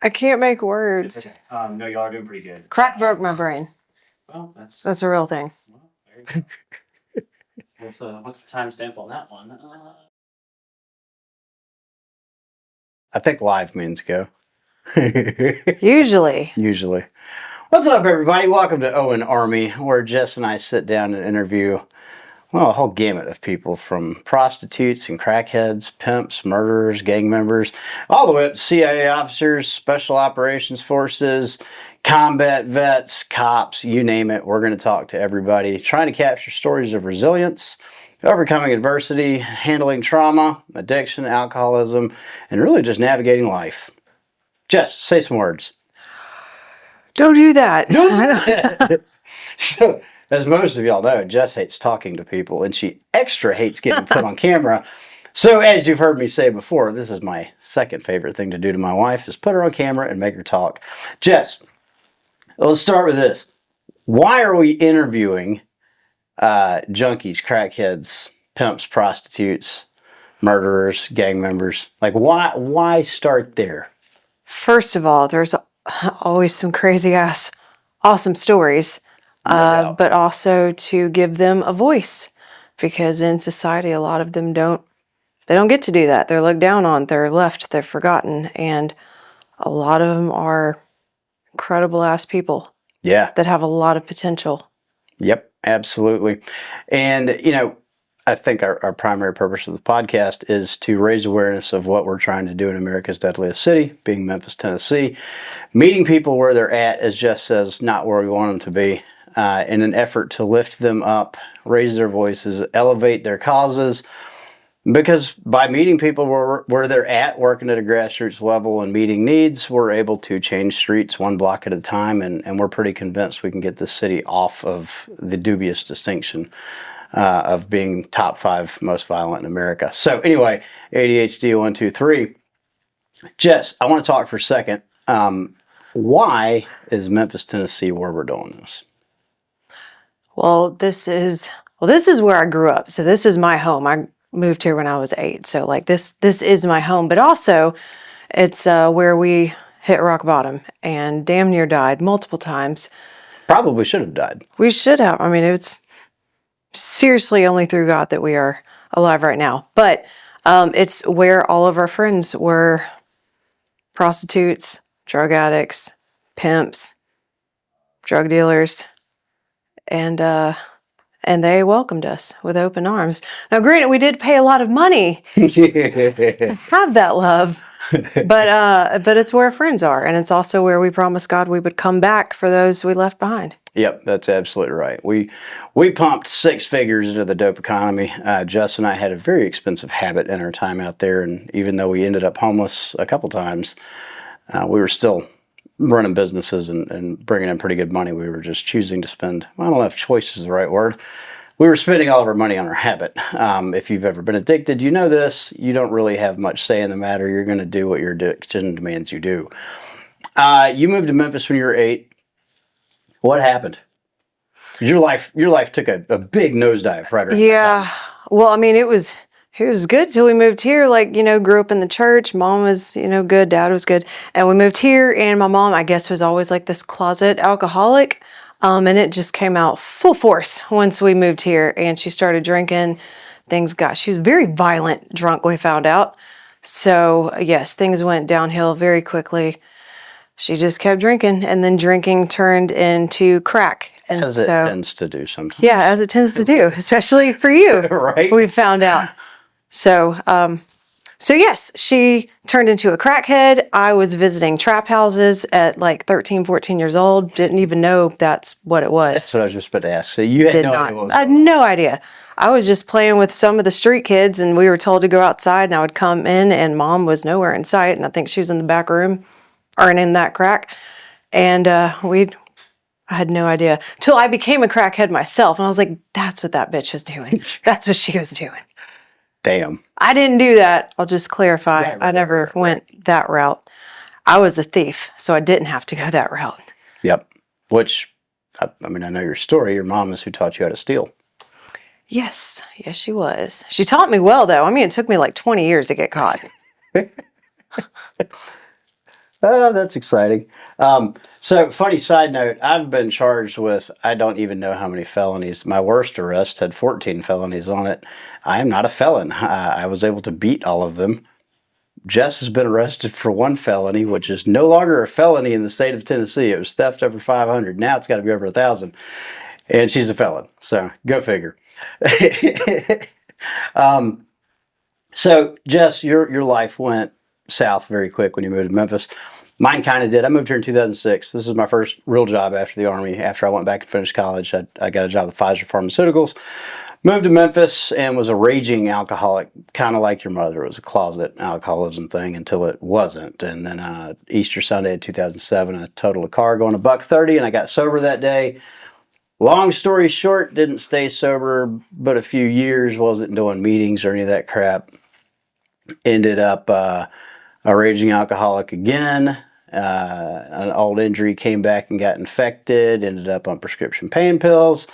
I can't make words. Okay. No, y'all are doing pretty good. Crack broke my brain. Well, That's a real thing. Well, there you go. What's the timestamp on that one? I think live means go. Usually. Usually. What's up, everybody? Welcome to Owen Army, where Jess and I sit down and interview, well, a whole gamut of people, from prostitutes and crackheads, pimps, murderers, gang members, all the way up to CIA officers, special operations forces, combat vets, cops, you name it. We're going to talk to everybody, trying to capture stories of resilience, overcoming adversity, handling trauma, addiction, alcoholism, and really just navigating life. Jess, say some words. Don't do that. So, as most of y'all know, Jess hates talking to people, and she extra hates getting put on camera. So, as you've heard me say before, this is my second favorite thing to do to my wife, is put her on camera and make her talk. Jess, let's start with this. Why are we interviewing junkies, crackheads, pimps, prostitutes, murderers, gang members? Like, why start there? First of all, there's always some crazy ass awesome stories, but also to give them a voice, because in society a lot of them don't get to do that. They're looked down on, they're left, they're forgotten, and a lot of them are incredible ass people. Yeah. That have a lot of potential. Yep, absolutely. And I think our primary purpose of the podcast is to raise awareness of what we're trying to do in America's deadliest city, being Memphis, Tennessee. Meeting people where they're at, as Jess says, not where we want them to be, in an effort to lift them up, raise their voices, elevate their causes. Because by meeting people where they're at, working at a grassroots level and meeting needs, we're able to change streets one block at a time, and we're pretty convinced we can get this city off of the dubious distinction of being top 5 most violent in America. So anyway, ADHD 1, 2, 3. Jess, I want to talk for a second. Why is Memphis, Tennessee where we're doing this? Well, this is where I grew up. So this is my home. I moved here when I was 8. So like this is my home, but also it's where we hit rock bottom and damn near died multiple times. Probably should have died. We should have. I mean, it's seriously only through God that we are alive right now. But it's where all of our friends were prostitutes, drug addicts, pimps, drug dealers, and they welcomed us with open arms. Now, granted, we did pay a lot of money to have that love, but it's where our friends are, and it's also where we promised God we would come back for those we left behind. Yep, that's absolutely right. We pumped 6 figures into the dope economy. Jess and I had a very expensive habit in our time out there, and even though we ended up homeless a couple times, we were still running businesses and bringing in pretty good money. We were just choosing to spend, I don't know if choice is the right word. We were spending all of our money on our habit. If you've ever been addicted, you know this. You don't really have much say in the matter. You're going to do what your addiction demands you do. You moved to Memphis when you were 8. What happened? Your life took a big nosedive, right? Yeah. Well, I mean, it was good till we moved here. Like, grew up in the church. Mom was, good. Dad was good. And we moved here, and my mom, I guess, was always like this closet alcoholic. And it just came out full force once we moved here, and she started drinking. She was very violent drunk, we found out. So yes, things went downhill very quickly. She just kept drinking, and then drinking turned into crack. And as it tends to do sometimes. Yeah, as it tends to do, especially for you. Right. We found out. So yes, she turned into a crackhead. I was visiting trap houses at like 13, 14 years old. Didn't even know that's what it was. That's what I was just about to ask. So you had no idea what was I had no idea. I was just playing with some of the street kids, and we were told to go outside, and I would come in, and Mom was nowhere in sight, and I think she was in the back room or in that crack. And I had no idea till I became a crackhead myself. And I was like, that's what that bitch was doing. That's what she was doing. Damn. I didn't do that. I'll just clarify. Right. I never went that route. I was a thief, so I didn't have to go that route. Yep. Which, I mean, I know your story. Your mom is who taught you how to steal. Yes. Yes, she was. She taught me well, though. I mean, it took me like 20 years to get caught. Oh, that's exciting. So, funny side note, I've been charged with, I don't even know how many felonies. My worst arrest had 14 felonies on it. I am not a felon. I was able to beat all of them. Jess has been arrested for one felony, which is no longer a felony in the state of Tennessee. It was theft over 500. Now it's got to be over 1,000. And she's a felon. So, go figure. So, Jess, your life went south very quick when you moved to Memphis. Mine kind of did. I moved here in 2006. This is my first real job after the Army. After I went back and finished college, I got a job with Pfizer Pharmaceuticals. Moved to Memphis and was a raging alcoholic, kind of like your mother. It was a closet alcoholism thing until it wasn't. And then Easter Sunday in 2007, I totaled a car going $1.30, and I got sober that day. Long story short, didn't stay sober but a few years, wasn't doing meetings or any of that crap. Ended up a raging alcoholic again. An old injury came back and got infected. Ended up on prescription pain pills.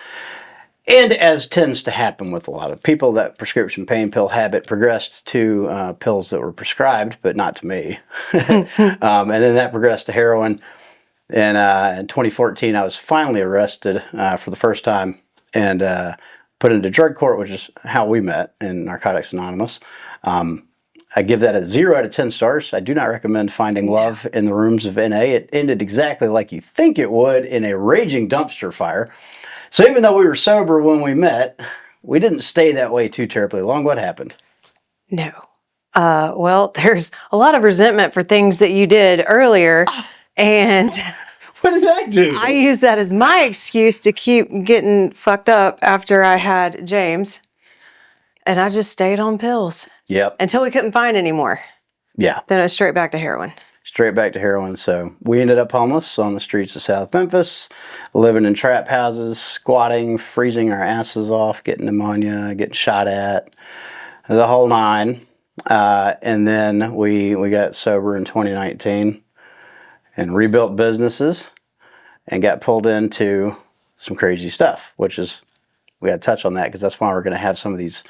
And as tends to happen with a lot of people, that prescription pain pill habit progressed to pills that were prescribed, but not to me. And then that progressed to heroin. And in 2014, I was finally arrested for the first time and put into drug court, which is how we met in Narcotics Anonymous. I give that a 0 out of 10 stars. I do not recommend finding love in the rooms of NA. It ended exactly like you think it would, in a raging dumpster fire. So even though we were sober when we met, we didn't stay that way too terribly long. What happened? No. Well, there's a lot of resentment for things that you did earlier. And What did I do? I use that as my excuse to keep getting fucked up after I had James. And I just stayed on pills Yep. until we couldn't find any more. Yeah. Then I was straight back to heroin. Straight back to heroin. So we ended up homeless on the streets of South Memphis, living in trap houses, squatting, freezing our asses off, getting pneumonia, getting shot at, the whole nine. And then we got sober in 2019 and rebuilt businesses and got pulled into some crazy stuff, which is, we got to touch on that because that's why we're going to have some of these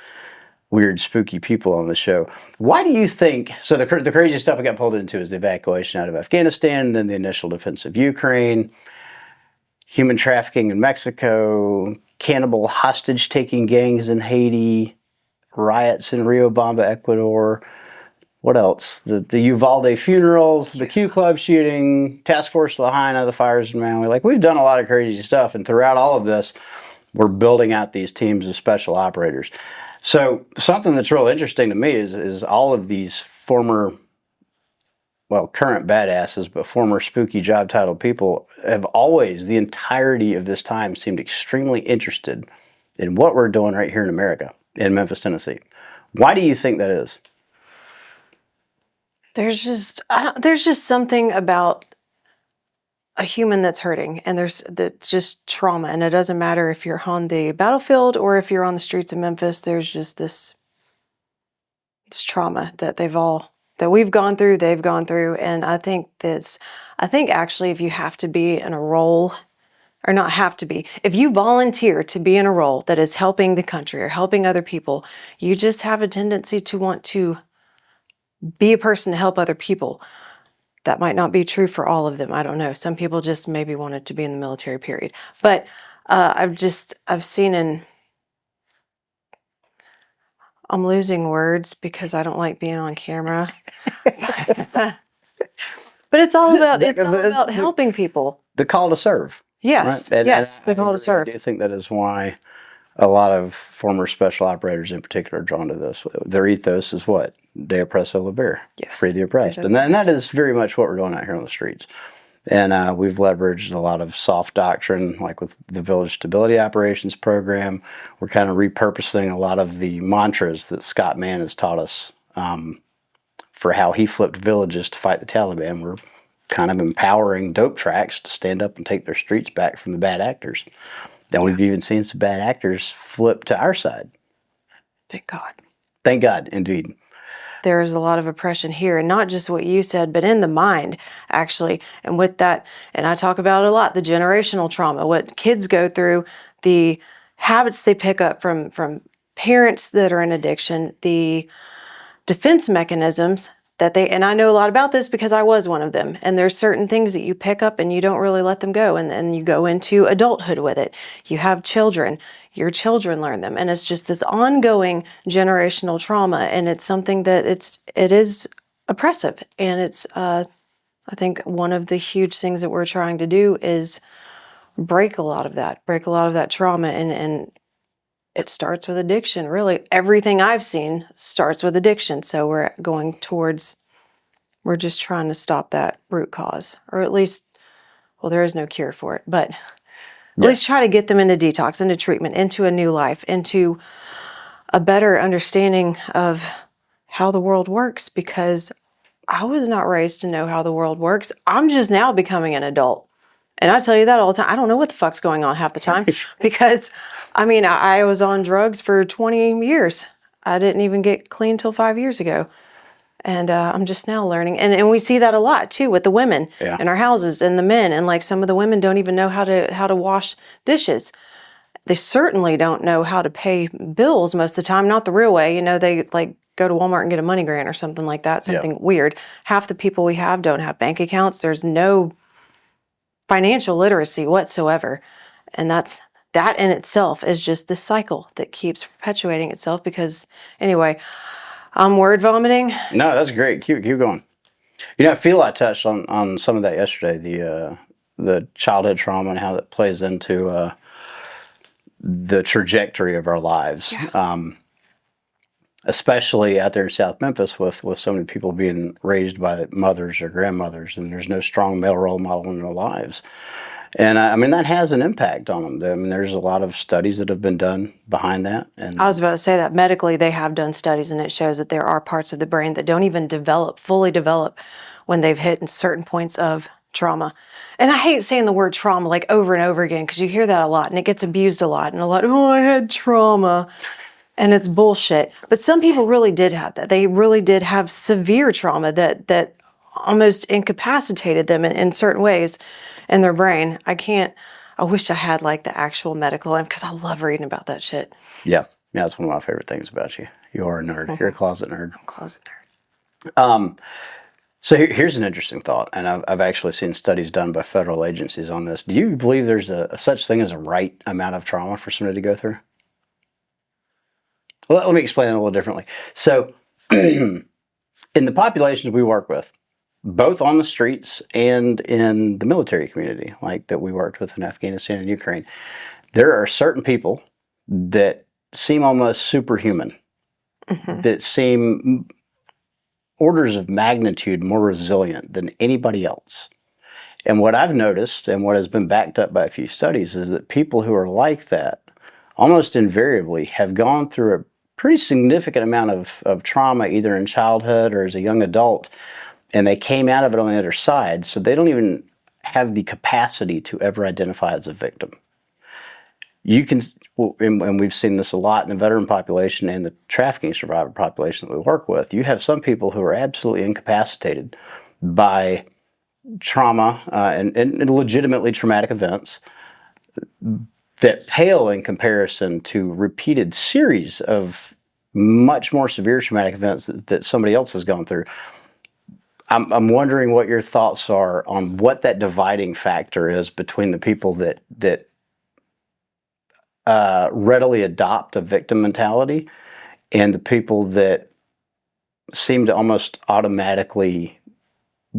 weird, spooky people on the show. Why do you think, so the craziest stuff I got pulled into is the evacuation out of Afghanistan, and then the initial defense of Ukraine, human trafficking in Mexico, cannibal hostage-taking gangs in Haiti, riots in Riobamba, Ecuador. What else? The Uvalde funerals, the Q Club shooting, Task Force Lahaina, the fires in Maui. Like, we've done a lot of crazy stuff, and throughout all of this, we're building out these teams of special operators. So something that's real interesting to me is all of these former, well, current badasses, but former spooky job title people have always, the entirety of this time, seemed extremely interested in what we're doing right here in America, in Memphis, Tennessee. Why do you think that is? There's just something about a human that's hurting, and that's just trauma. And it doesn't matter if you're on the battlefield or if you're on the streets of Memphis. There's just this trauma that we've gone through, they've gone through. And I think actually, if you have to be in a role, or not have to be, if you volunteer to be in a role that is helping the country or helping other people, you just have a tendency to want to be a person to help other people. That might not be true for all of them. I don't know. Some people just maybe wanted to be in the military, period. But I've seen I'm losing words because I don't like being on camera. But it's all about helping people. The call to serve. Yes, right? yes, the call to serve. I do think that is why a lot of former special operators in particular are drawn to this. Their ethos is what? De oppresso liber, Yes. Free the oppressed. And that is very much what we're doing out here on the streets. And we've leveraged a lot of soft doctrine, like with the Village Stability Operations Program. We're kind of repurposing a lot of the mantras that Scott Mann has taught us for how he flipped villages to fight the Taliban. We're kind of empowering dope tracks to stand up and take their streets back from the bad actors. And we've even seen some bad actors flip to our side. Thank God. Thank God, indeed. There is a lot of oppression here, and not just what you said, but in the mind, actually. And with that, and I talk about it a lot, the generational trauma, what kids go through, the habits they pick up from parents that are in addiction, the defense mechanisms and I know a lot about this because I was one of them. And there's certain things that you pick up and you don't really let them go. And then you go into adulthood with it. You have children, your children learn them. And it's just this ongoing generational trauma. And it's something that it is oppressive. And it's, I think one of the huge things that we're trying to do is break a lot of that trauma. And it starts with addiction. Really, everything I've seen starts with addiction. So we're just trying to stop that root cause, or at least, well, there is no cure for it, but at least try to get them into detox, into treatment, into a new life, into a better understanding of how the world works, because I was not raised to know how the world works. I'm just now becoming an adult. And I tell you that all the time. I don't know what the fuck's going on half the time because, I mean, I was on drugs for 20 years. I didn't even get clean till 5 years ago. And I'm just now learning. And we see that a lot, too, with the women in our houses and the men. And, like, some of the women don't even know how to wash dishes. They certainly don't know how to pay bills most of the time. Not the real way. You know, they, like, go to Walmart and get a money grant or something like that, something weird. Half the people we have don't have bank accounts. There's no financial literacy whatsoever. And that in itself is just this cycle that keeps perpetuating itself because, anyway, I'm word vomiting. No, that's great. Keep going. You know, I feel I touched on some of that yesterday, the childhood trauma and how that plays into the trajectory of our lives. Especially out there in South Memphis with so many people being raised by mothers or grandmothers, and there's no strong male role model in their lives. And I mean, that has an impact on them. I mean, there's a lot of studies that have been done behind that. And I was about to say that medically they have done studies, and it shows that there are parts of the brain that don't even fully develop when they've hit certain points of trauma. And I hate saying the word trauma like over and over again because you hear that a lot and it gets abused a lot. And a lot, oh, I had trauma. And it's bullshit. But some people really did have that. They really did have severe trauma that almost incapacitated them in certain ways in their brain. I wish I had like the actual medical, because I love reading about that shit. Yeah, that's one of my favorite things about you. You are a nerd. You're a closet nerd. I'm a closet nerd. So here's an interesting thought, and I've actually seen studies done by federal agencies on this. Do you believe there's a such thing as a right amount of trauma for somebody to go through? Well, let me explain it a little differently. So, in the populations we work with, both on the streets and in the military community, like that we worked with in Afghanistan and Ukraine, there are certain people that seem almost superhuman, that seem orders of magnitude more resilient than anybody else. And what I've noticed, and what has been backed up by a few studies, is that people who are like that almost invariably have gone through a pretty significant amount of trauma, either in childhood or as a young adult, and they came out of it on the other side, so they don't even have the capacity to ever identify as a victim. You can, and we've seen this a lot in the veteran population and the trafficking survivor population that we work with, you have some people who are absolutely incapacitated by trauma and legitimately traumatic events that pale in comparison to repeated series of much more severe traumatic events that somebody else has gone through. I'm wondering what your thoughts are on what that dividing factor is between the people that readily adopt a victim mentality and the people that seem to almost automatically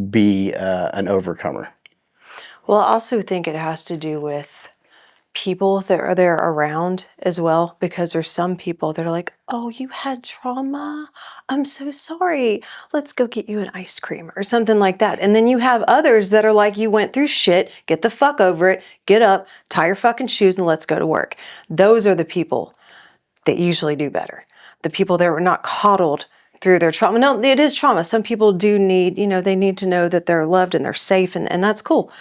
be an overcomer. Well, I also think it has to do with people that are there around as well, because there's some people that are like, oh, you had trauma? I'm so sorry. Let's go get you an ice cream or something like that. And then you have others that are like, you went through shit, get the fuck over it, get up, tie your fucking shoes and let's go to work. Those are the people that usually do better. The people that were not coddled through their trauma. No, it is trauma. Some people do need, they need to know that they're loved and they're safe, and that's cool.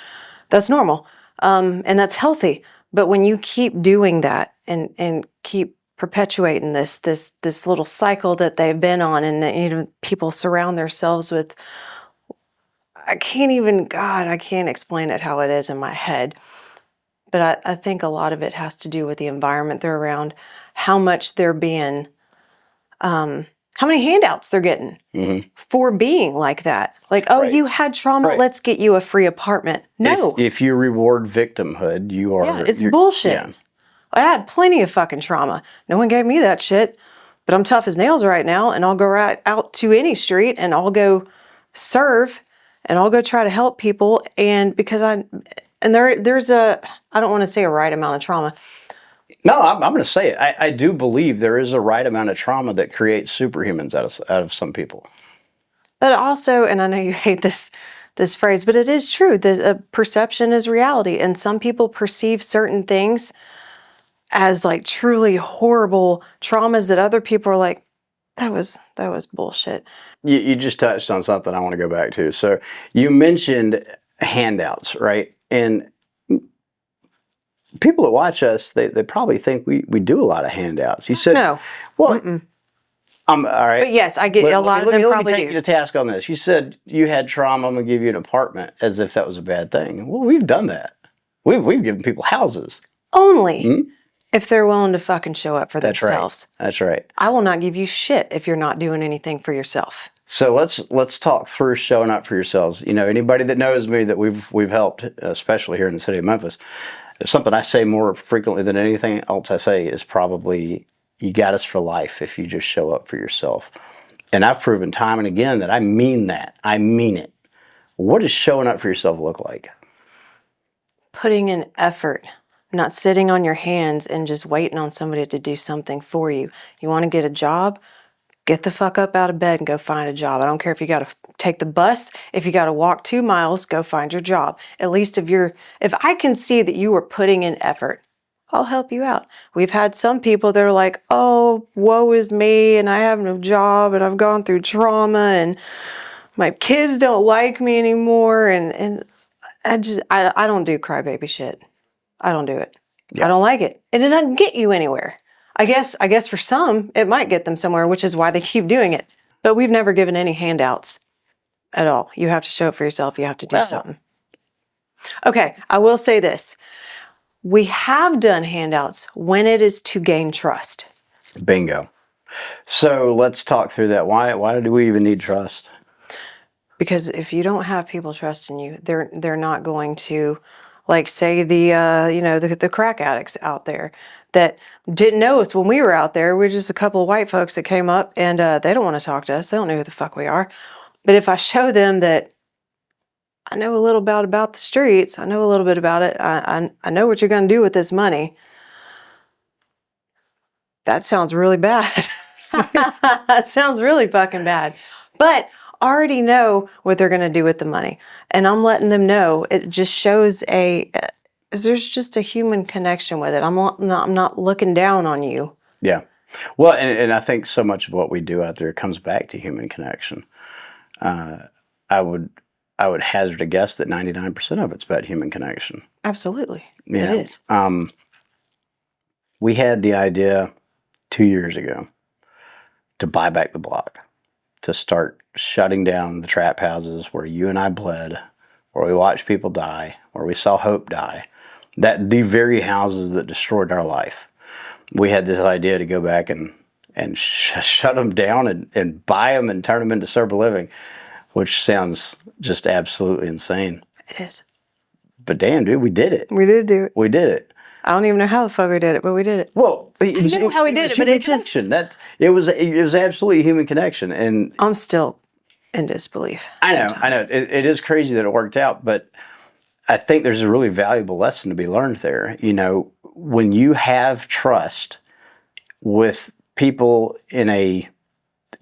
That's normal. And that's healthy. But when you keep doing that and keep perpetuating this little cycle that they've been on, and people surround themselves with, I can't explain it how it is in my head. But I think a lot of it has to do with the environment they're around, how much they're being how many handouts they're getting for being like that. Like, oh, Right. you had trauma, Right. let's get you a free apartment. No. If you reward victimhood, you are. Yeah, it's you're- bullshit. Yeah. I had plenty of fucking trauma. No one gave me that shit. But I'm tough as nails right now, and I'll go right out to any street and I'll go serve and I'll go try to help people. And because there's I don't want to say a right amount of trauma. No, I'm going to say it. I do believe there is a right amount of trauma that creates superhumans out of some people. But also, and I know you hate this phrase, but it is true. The perception is reality, and some people perceive certain things as like truly horrible traumas that other people are like, that was bullshit. You just touched on something I want to go back to. So you mentioned handouts, right? And people that watch us, they probably think we do a lot of handouts. You said, No. well, all right. But yes, I get a lot of them let probably me take do. you to task on this. You said you had trauma, I'm going to give you an apartment, as if that was a bad thing. Well, we've done that. We've given people houses. Only if they're willing to fucking show up for That's themselves. right. That's right. I will not give you shit if you're not doing anything for yourself. So let's talk through showing up for yourselves. You know, anybody that knows me that we've helped, especially here in the city of Memphis, something I say more frequently than anything else I say is probably, you got us for life if you just show up for yourself. And I've proven time and again that I mean that. I mean it. What does showing up for yourself look like? Putting in effort, not sitting on your hands and just waiting on somebody to do something for you. You want to get a job? Get the fuck up out of bed and go find a job. I don't care if you got to take the bus, if you got to walk 2 miles, go find your job. At least if I can see that you are putting in effort, I'll help you out. We've had some people that are like, oh, woe is me, and I have no job, and I've gone through trauma, and my kids don't like me anymore, and I don't do crybaby shit. I don't do it. Yeah. I don't like it. And it doesn't get you anywhere. I guess for some, it might get them somewhere, which is why they keep doing it. But we've never given any handouts at all. You have to show up for yourself. You have to do something. Okay, I will say this. We have done handouts when it is to gain trust. Bingo. So let's talk through that. Why do we even need trust? Because if you don't have people trusting you, they're not going to, like, say the crack addicts out there that didn't know us when we were out there. We're just a couple of white folks that came up, and they don't want to talk to us. They don't know who the fuck we are. But if I show them that I know a little about the streets, I know a little bit about it, I know what you're going to do with this money. That sounds really bad. That sounds really fucking bad. But I already know what they're going to do with the money. And I'm letting them know. It just shows there's just a human connection with it. I'm not looking down on you. Yeah. Well, and I think so much of what we do out there comes back to human connection. I would hazard a guess that 99% of it's about human connection. Absolutely. You know, it is. We had the idea 2 years ago to buy back the block, to start shutting down the trap houses where you and I bled, where we watched people die, where we saw hope die. That the very houses that destroyed our life. We had this idea to go back and shut them down and buy them and turn them into sober living, which sounds just absolutely insane. It is. But damn, dude, we did it. We did do it. We did it. I don't even know how the fuck we did it, but we did it. Well, I know how we did it, but it just- it was absolutely human connection, and I'm still in disbelief. I know. sometimes. It is crazy that it worked out, but I think there's a really valuable lesson to be learned there. You know, when you have trust with people in a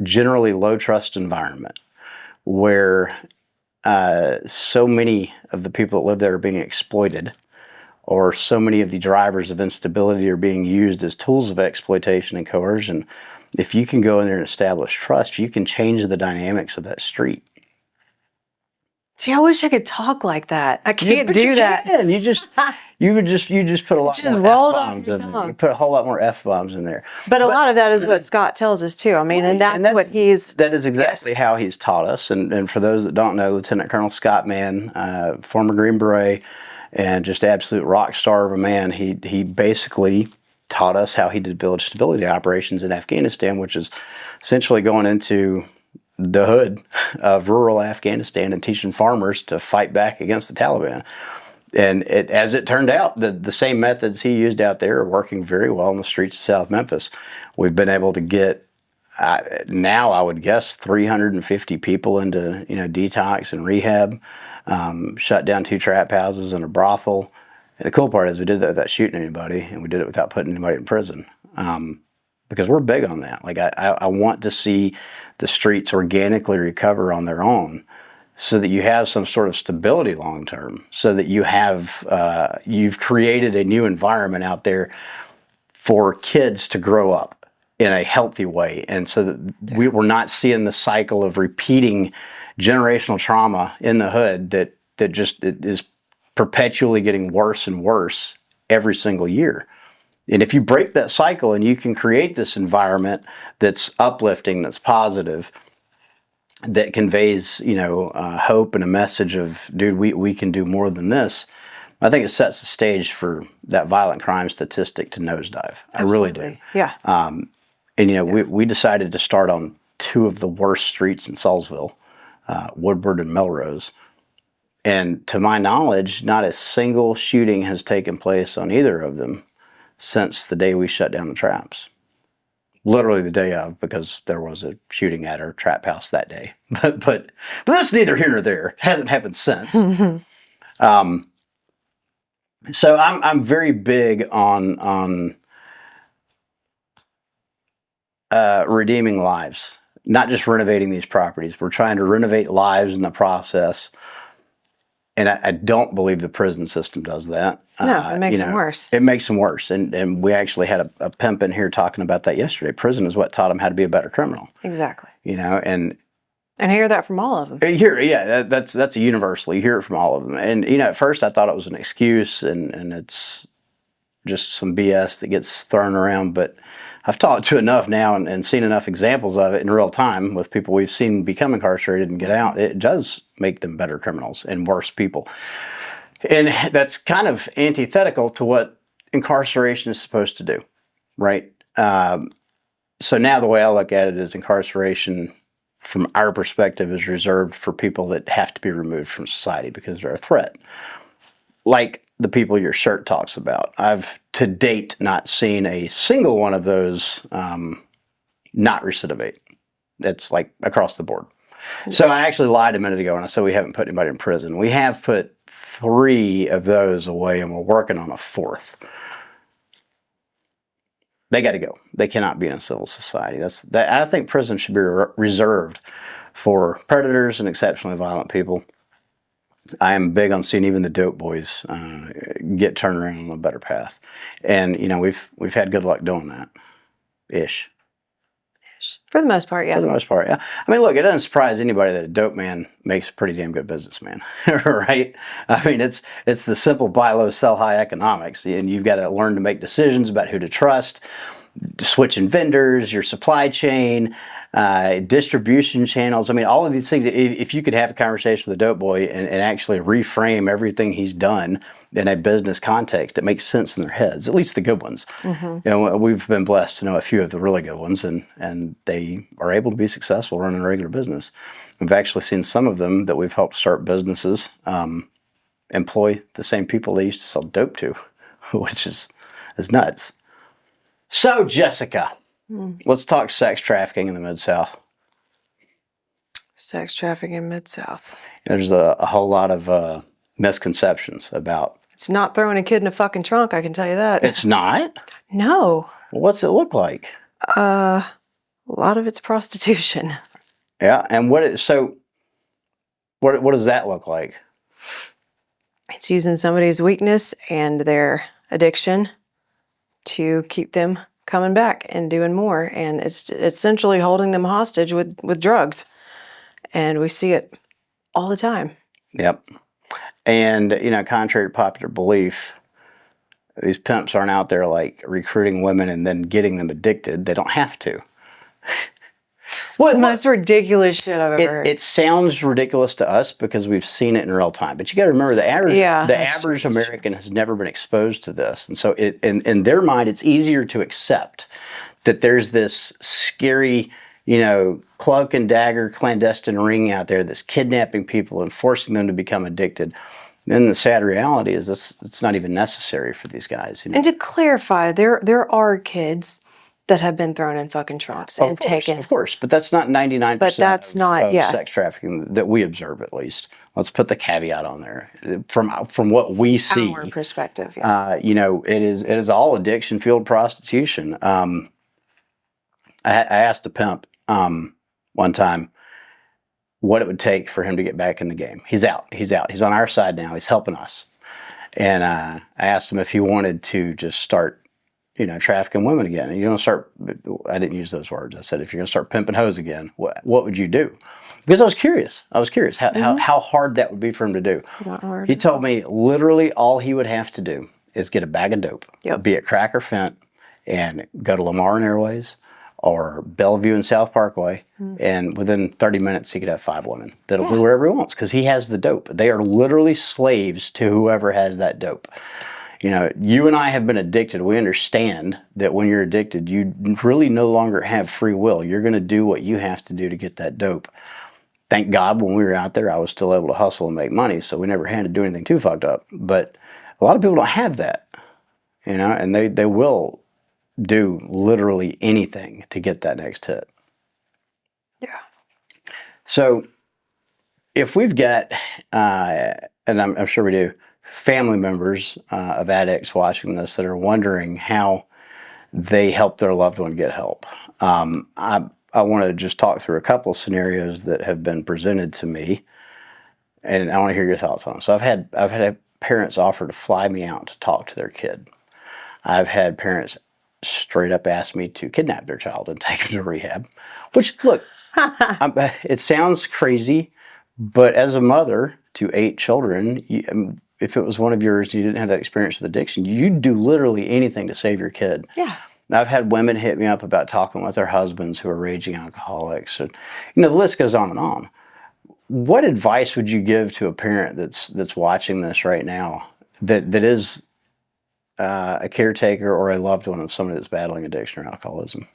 generally low trust environment where so many of the people that live there are being exploited, or so many of the drivers of instability are being used as tools of exploitation and coercion, if you can go in there and establish trust, you can change the dynamics of that street. See, I wish I could talk like that. I can't But do you that. can. You just put a lot Just more roll it off F-bombs your in there. tongue. You put a whole lot more F-bombs in there. But a lot of that is what Scott tells us too. I mean, and that's what he's. That is exactly how he's taught us. And for those that don't know, Lieutenant Colonel Scott Mann, former Green Beret, and just absolute rock star of a man, he basically taught us how he did village stability operations in Afghanistan, which is essentially going into the hood of rural Afghanistan and teaching farmers to fight back against the Taliban. And as it turned out, the same methods he used out there are working very well in the streets of South Memphis. We've been able to get, now I would guess, 350 people into detox and rehab, shut down 2 trap houses and a brothel. And the cool part is we did that without shooting anybody, and we did it without putting anybody in prison. Because we're big on that. Like I want to see the streets organically recover on their own, so that you have some sort of stability long term, so that you have you've created a new environment out there for kids to grow up in a healthy way, and so that we're not seeing the cycle of repeating generational trauma in the hood that just is perpetually getting worse and worse every single year. And if you break that cycle and you can create this environment that's uplifting, that's positive, that conveys, hope and a message of, dude, we can do more than this, I think it sets the stage for that violent crime statistic to nosedive. I really do. Yeah. We decided to start on 2 of the worst streets in Salisville, Woodward and Melrose. And to my knowledge, not a single shooting has taken place on either of them since the day we shut down the traps. Literally the day of, because there was a shooting at our trap house that day. But that's neither here nor there. It hasn't happened since. So I'm very big on redeeming lives, not just renovating these properties. We're trying to renovate lives in the process. And I don't believe the prison system does that. No, it makes them worse. It makes them worse. And we actually had a pimp in here talking about that yesterday. Prison is what taught him how to be a better criminal. Exactly. And I hear that from all of them. That's a universal. You hear it from all of them. And, at first I thought it was an excuse and it's just some BS that gets thrown around. But I've talked to enough now and seen enough examples of it in real time with people we've seen become incarcerated and get out. It does make them better criminals and worse people. And that's kind of antithetical to what incarceration is supposed to do, right? So now the way I look at it is incarceration, from our perspective, is reserved for people that have to be removed from society because they're a threat. Like the people your shirt talks about. I've to date not seen a single one of those not recidivate. That's like across the board. So I actually lied a minute ago when I said we haven't put anybody in prison. We have put 3 of those away, and we're working on a 4th. They got to go. They cannot be in a civil society. I think prison should be reserved for predators and exceptionally violent people. I am big on seeing even the dope boys get turned around on a better path, and we've had good luck doing that, ish. For the most part, yeah. For the most part, yeah. I mean, look, it doesn't surprise anybody that a dope man makes a pretty damn good businessman, right? I mean, it's the simple buy low, sell high economics, and you've got to learn to make decisions about who to trust, switching vendors, your supply chain, distribution channels. I mean, all of these things. If you could have a conversation with a dope boy and actually reframe everything he's done in a business context, it makes sense in their heads, at least the good ones. We've been blessed to know a few of the really good ones, and they are able to be successful running a regular business. We've actually seen some of them that we've helped start businesses employ the same people they used to sell dope to, which is nuts. So, Jessica, let's talk sex trafficking in the Mid-South. Sex trafficking in Mid-South. There's a whole lot of misconceptions about. It's not throwing a kid in a fucking trunk, I can tell you that. It's not? No. What's it look like? A lot of it's prostitution. Yeah, and what does that look like? It's using somebody's weakness and their addiction to keep them coming back and doing more. And it's essentially holding them hostage with drugs. And we see it all the time. Yep. And, contrary to popular belief, these pimps aren't out there like recruiting women and then getting them addicted. They don't have to. It's the most ridiculous shit I've ever heard. It sounds ridiculous to us because we've seen it in real time. But you got to remember the average American has never been exposed to this, and so in their mind, it's easier to accept that there's this scary, cloak and dagger clandestine ring out there that's kidnapping people and forcing them to become addicted. Then the sad reality is it's not even necessary for these guys. And to clarify, there are kids that have been thrown in fucking trunks and taken. Of course, but that's not 99% but that's not sex trafficking that we observe, at least. Let's put the caveat on there. From what we see, our perspective, it is all addiction-fueled prostitution. I asked a pimp one time what it would take for him to get back in the game. He's out. He's on our side now. He's helping us. And I asked him if he wanted to just start, trafficking women again. And I didn't use those words. I said, if you're going to start pimping hoes again, what would you do? Because I was curious. How hard that would be for him to do. Not hard. He told me literally all he would have to do is get a bag of dope, be it crack or fent, and go to Lamar and Airways or Bellevue and South Parkway, and within 30 minutes he could have 5 women that'll do whatever he wants because he has the dope. They are literally slaves to whoever has that dope. You and I have been addicted. We understand that when you're addicted, you really no longer have free will. You're going to do what you have to do to get that dope. Thank God when we were out there, I was still able to hustle and make money, so we never had to do anything too fucked up. But a lot of people don't have that, and they will do literally anything to get that next hit. Yeah. So if we've got, and I'm sure we do, family members of addicts watching this that are wondering how they help their loved one get help, I want to just talk through a couple of scenarios that have been presented to me, and I want to hear your thoughts on them. So I've had parents offer to fly me out to talk to their kid. I've had parents straight up ask me to kidnap their child and take them to rehab, which, look, it sounds crazy, but as a mother to 8 children, if it was one of yours and you didn't have that experience with addiction, you'd do literally anything to save your kid. Yeah. I've had women hit me up about talking with their husbands who are raging alcoholics. And, the list goes on and on. What advice would you give to a parent that's watching this right now that is a caretaker or a loved one of somebody that's battling addiction or alcoholism?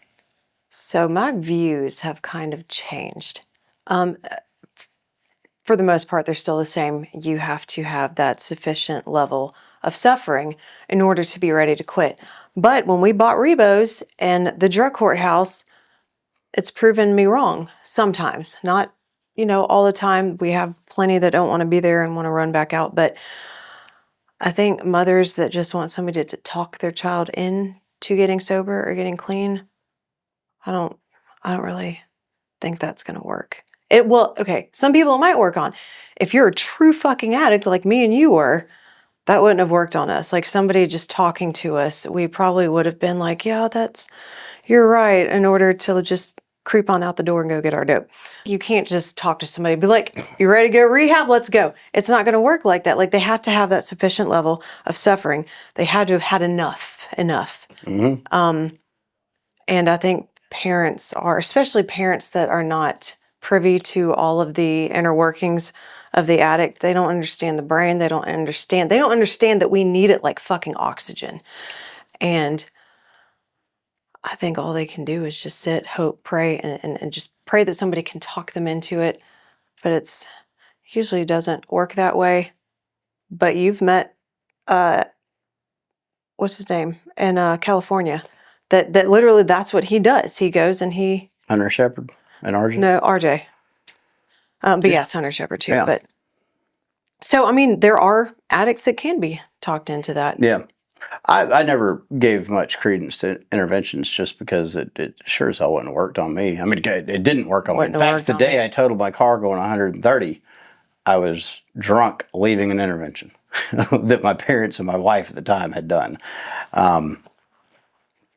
So my views have kind of changed. For the most part, they're still the same. You have to have that sufficient level of suffering in order to be ready to quit. But when we bought Rebos and the drug courthouse, it's proven me wrong sometimes. Not, all the time. We have plenty that don't want to be there and want to run back out. But I think mothers that just want somebody to talk their child into getting sober or getting clean, I don't really think that's going to work. Some people it might work on. If you're a true fucking addict like me and you were, that wouldn't have worked on us. Like somebody just talking to us, we probably would have been like, yeah, you're right, in order to just creep on out the door and go get our dope. You can't just talk to somebody, be like, you ready to go rehab? Let's go. It's not going to work like that. Like they have to have that sufficient level of suffering. They had to have had enough. Mm-hmm. And I think parents are, especially parents that are not privy to all of the inner workings of the addict. They don't understand the brain. They don't understand that we need it like fucking oxygen. And I think all they can do is just sit, hope, pray, and just pray that somebody can talk them into it. But it usually doesn't work that way. But you've met, what's his name, in California, that literally that's what he does. He goes and he... Hunter Shepherd and RJ? No, RJ. But yes, Hunter Shepherd too. Yeah. But so, there are addicts that can be talked into that. Yeah. I never gave much credence to interventions just because it sure as hell wouldn't have worked on me. It didn't work on me. In fact, the day I totaled my car going 130, I was drunk leaving an intervention that my parents and my wife at the time had done.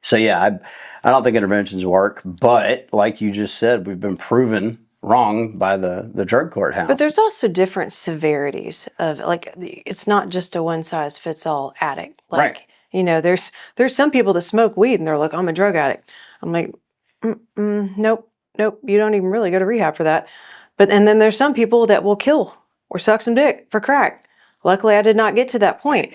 So yeah, I don't think interventions work, but like you just said, we've been proven wrong by the drug courthouse. But there's also different severities of, like, it's not just a one size fits all addict. Like, right. There's some people that smoke weed and they're like, I'm a drug addict. I'm like, nope, nope, you don't even really go to rehab for that. And then there's some people that will kill or suck some dick for crack. Luckily, I did not get to that point.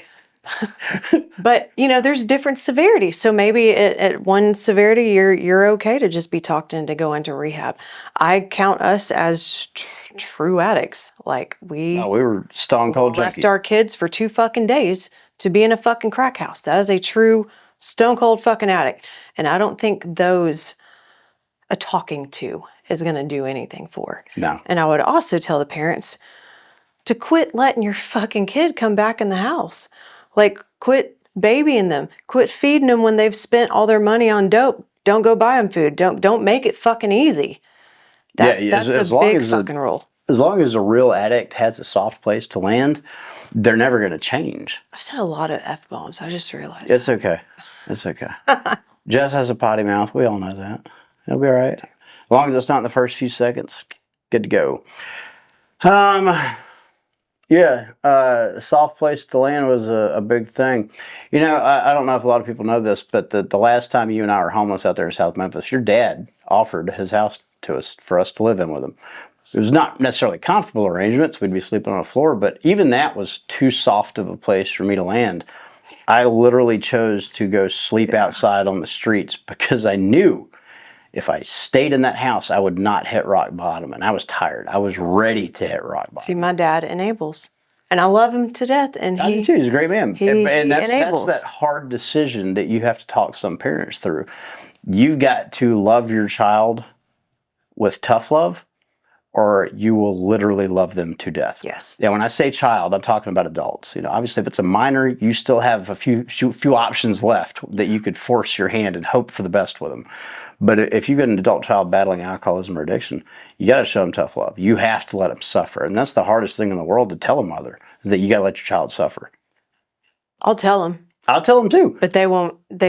But, there's different severity. So maybe at one severity, you're okay to just be talked into going to rehab. I count us as true addicts. Like we were stone cold left junkies. our kids for 2 fucking days to be in a fucking crack house. That is a true stone cold fucking addict. And I don't think those a talking to is going to do anything for. No. And I would also tell the parents to quit letting your fucking kid come back in the house. Like, quit babying them. Quit feeding them when they've spent all their money on dope. Don't go buy them food. Don't make it fucking easy. That's a big fucking rule. As long as a real addict has a soft place to land, they're never going to change. I've said a lot of F-bombs. I just realized. It's okay. It's okay. Jess has a potty mouth. We all know that. It'll be all right. As long as it's not in the first few seconds, good to go. Soft place to land was a big thing. I don't know if a lot of people know this, but the last time you and I were homeless out there in South Memphis, your dad offered his house to us for us to live in with him. It was not necessarily comfortable arrangements. We'd be sleeping on the floor, but even that was too soft of a place for me to land. I literally chose to go sleep outside on the streets because I knew if I stayed in that house, I would not hit rock bottom. And I was tired. I was ready to hit rock bottom. See, my dad enables. And I love him to death. And I do too. He's a great man. And that's enables. that hard decision that you have to talk some parents through. You've got to love your child with tough love, or you will literally love them to death. Yes. Yeah, when I say child, I'm talking about adults. Obviously, if it's a minor, you still have a few options left that you could force your hand and hope for the best with them. But if you've got an adult child battling alcoholism or addiction, you got to show them tough love. You have to let them suffer. And that's the hardest thing in the world to tell a mother, is that you got to let your child suffer. I'll tell them. I'll tell them too. But they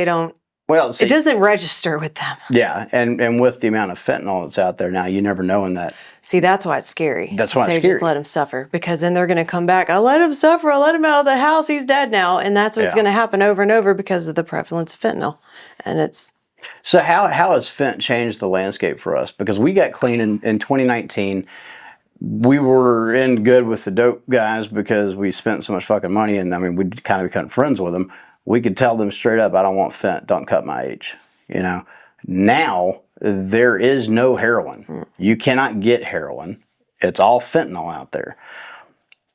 don't. Well, see, it doesn't register with them. Yeah, and with the amount of fentanyl that's out there now, you never know when that. See, that's why it's scary. That's why it's scary. Just let him suffer, because then they're going to come back. I let him suffer. I let him out of the house. He's dead now. And that's what's going to happen over and over because of the prevalence of fentanyl. And it's... So how has fent changed the landscape for us? Because we got clean in 2019. We were in good with the dope guys because we spent so much fucking money, and we'd kind of become friends with them. We could tell them straight up, I don't want fent, don't cut my age. Now there is no heroin. You cannot get heroin. It's all fentanyl out there.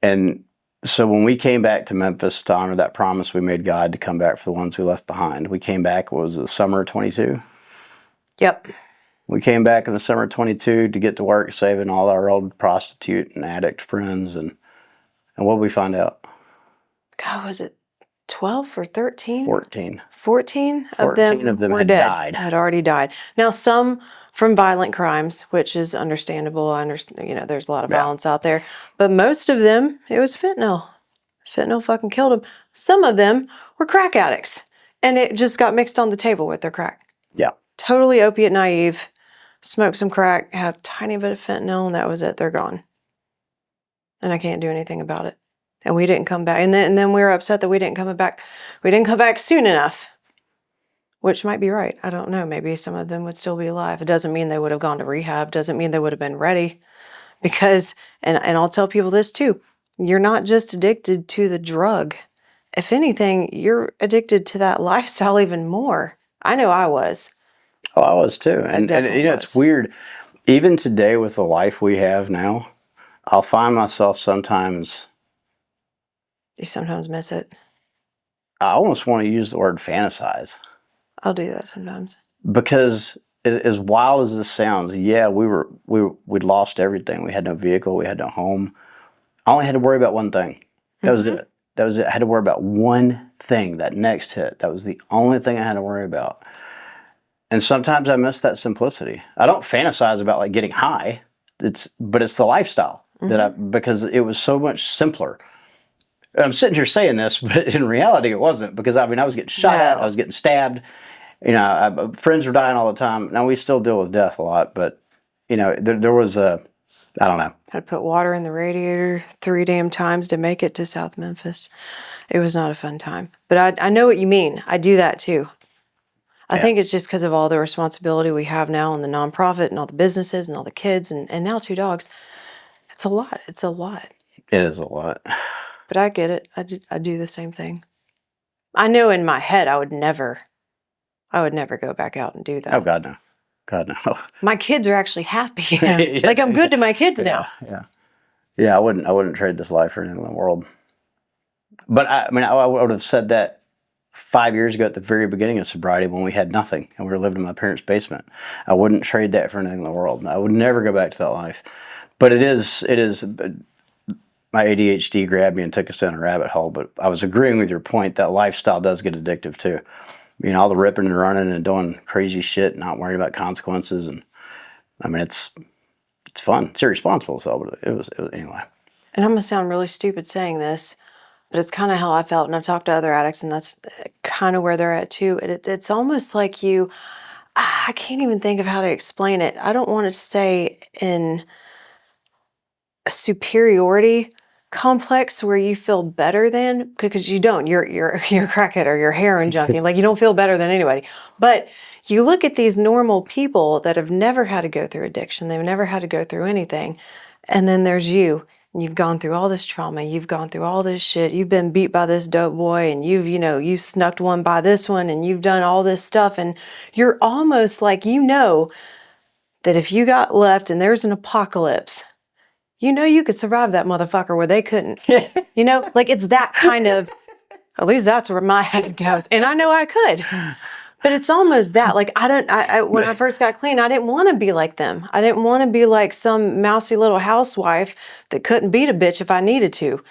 And so when we came back to Memphis to honor that promise we made God to come back for the ones we left behind, we came back, was it the summer of 22? Yep. We came back in the summer of 22 to get to work saving all our old prostitute and addict friends. And what did we find out? God, was it 12 or 13? 14. 14 of them were had dead. died. Had already died. Now, some from violent crimes, which is understandable. I understand, there's a lot of violence out there. But most of them, it was fentanyl. Fentanyl fucking killed them. Some of them were crack addicts. And it just got mixed on the table with their crack. Yeah. Totally opiate naive. Smoked some crack, had a tiny bit of fentanyl, and that was it. They're gone. And I can't do anything about it. And we didn't come back. And then we were upset that we didn't come back. We didn't come back soon enough. Which might be right. I don't know. Maybe some of them would still be alive. It doesn't mean they would have gone to rehab. Doesn't mean they would have been ready. Because, and I'll tell people this too, you're not just addicted to the drug. If anything, you're addicted to that lifestyle even more. I know I was. Oh, I was too. And it's weird. Even today with the life we have now, I'll find myself sometimes... You sometimes miss it. I almost want to use the word fantasize. I'll do that sometimes. Because as wild as this sounds, yeah, we'd lost everything. We had no vehicle. We had no home. I only had to worry about one thing. That was it. That was it. I had to worry about one thing, that next hit. That was the only thing I had to worry about. And sometimes I miss that simplicity. I don't fantasize about like getting high. But it's the lifestyle because it was so much simpler. And I'm sitting here saying this, but in reality it wasn't, because I was getting shot at, I was getting stabbed. Friends were dying all the time. Now we still deal with death a lot, but there was I don't know. Had to put water in the radiator 3 damn times to make it to South Memphis. It was not a fun time. But I know what you mean. I do that too. I think it's just because of all the responsibility we have now and the nonprofit and all the businesses and all the kids and now 2 dogs. It's a lot. It's a lot. It is a lot. But I get it. I do the same thing. I know in my head I would never go back out and do that. Oh, God, no. God, no. My kids are actually happy. Like, I'm good to my kids now. Yeah, I wouldn't trade this life for anything in the world. But I would have said that 5 years ago at the very beginning of sobriety when we had nothing and we were living in my parents' basement. I wouldn't trade that for anything in the world. I would never go back to that life. But it is my ADHD grabbed me and took us down a rabbit hole. But I was agreeing with your point that lifestyle does get addictive too. You know, all the ripping and running and doing crazy shit, not worrying about consequences. And I mean, it's fun. It's irresponsible, so but it was anyway. And I'm going to sound really stupid saying this, but it's kind of how I felt. And I've talked to other addicts, and that's kind of where they're at too. And it's almost like I can't even think of how to explain it. I don't want to stay in a superiority complex where you feel better than, because you don't. You're a crackhead or you're a heroin junkie. Like, you don't feel better than anybody. But you look at these normal people that have never had to go through addiction. They've never had to go through anything. And then there's you. And you've gone through all this trauma. You've gone through all this shit. You've been beat by this dope boy, and you snuck one by this one, and you've done all this stuff. And you're almost like, that if you got left and there's an apocalypse, you could survive that motherfucker where they couldn't. Like, it's that kind of, at least that's where my head goes. And I know I could. But it's almost that. Like, when I first got clean, I didn't want to be like them. I didn't want to be like some mousy little housewife that couldn't beat a bitch if I needed to.